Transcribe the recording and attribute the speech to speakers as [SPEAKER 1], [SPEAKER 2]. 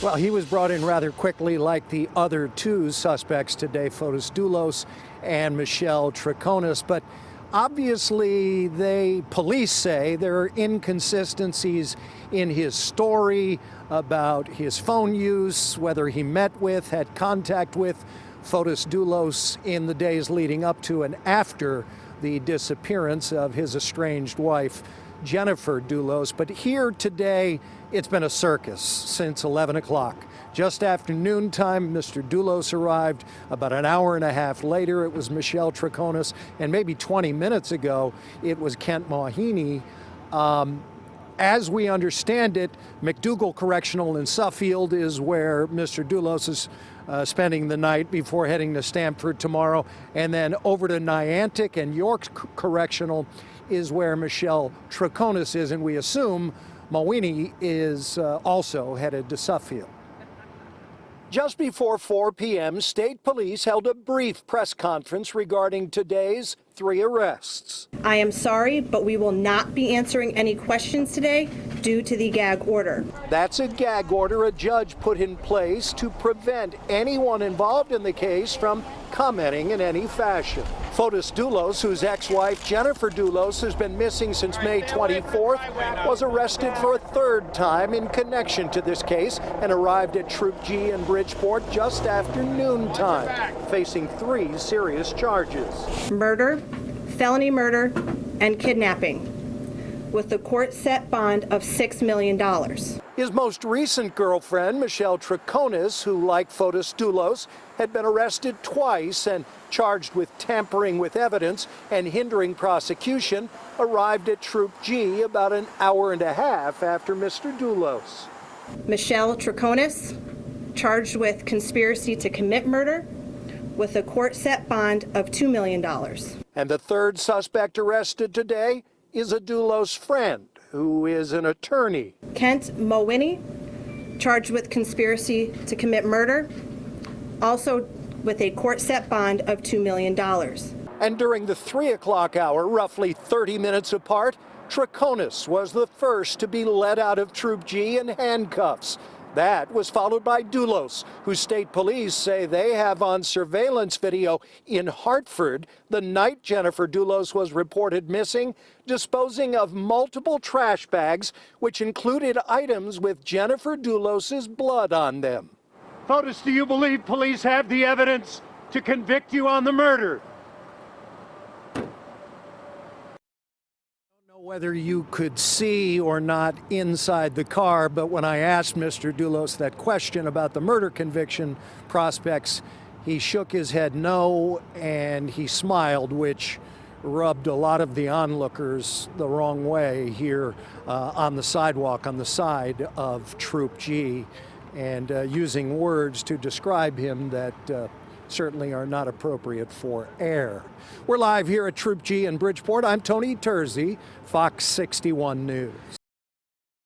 [SPEAKER 1] Well, he was brought in rather quickly, like the other two suspects today, Fotis Dulos and Michelle Troconis. But obviously, police say there are inconsistencies in his story about his phone use, whether he met with, had contact with Fotis Dulos in the days leading up to and after the disappearance of his estranged wife, Jennifer Dulos. But here today, it's been a circus since 11 o'clock. Just after noontime, Mr. Dulos arrived. About an hour and a half later, it was Michelle Troconis. And maybe 20 minutes ago, it was Kent Mawhinney. As we understand it, McDougal Correctional in Suffield is where Mr. Dulos is spending the night before heading to Stamford tomorrow. And then over to Niantic and York Correctional is where Michelle Troconis is, and we assume Mawhinney is also headed to Suffield. Just before 4 p.m., state police held a brief press conference regarding today's 3 arrests.
[SPEAKER 2] I am sorry, but we will not be answering any questions today due to the gag order.
[SPEAKER 1] That's a gag order a judge put in place to prevent anyone involved in the case from commenting in any fashion. Fotis Dulos, whose ex-wife Jennifer Dulos has been missing since May 24th, was arrested for a 3rd time in connection to this case and arrived at Troop G in Bridgeport just after noontime, facing 3 serious charges.
[SPEAKER 2] Murder, felony murder, and kidnapping, with the court set bond of $6 million.
[SPEAKER 1] His most recent girlfriend, Michelle Troconis, who, like Fotis Dulos, had been arrested twice and charged with tampering with evidence and hindering prosecution, arrived at Troop G about an hour and a half after Mr. Dulos.
[SPEAKER 2] Michelle Troconis, charged with conspiracy to commit murder, with a court set bond of $2 million.
[SPEAKER 1] And the 3rd suspect arrested today is a Dulos friend, who is an attorney.
[SPEAKER 2] Kent Mawhinney, charged with conspiracy to commit murder, also with a court set bond of $2 million.
[SPEAKER 1] And during the 3 o'clock hour, roughly 30 minutes apart, Troconis was the first to be led out of Troop G in handcuffs. That was followed by Dulos, who state police say they have on surveillance video in Hartford the night Jennifer Dulos was reported missing, disposing of multiple trash bags, which included items with Jennifer Dulos's blood on them.
[SPEAKER 3] Fotis, do you believe police have the evidence to convict you on the murder?
[SPEAKER 1] Whether you could see or not inside the car, but when I asked Mr. Dulos that question about the murder conviction prospects, he shook his head no, and he smiled, which rubbed a lot of the onlookers the wrong way here on the sidewalk on the side of Troop G, and using words to describe him that certainly are not appropriate for air. We're live here at Troop G in Bridgeport. I'm Tony Terzi, Fox 61 News.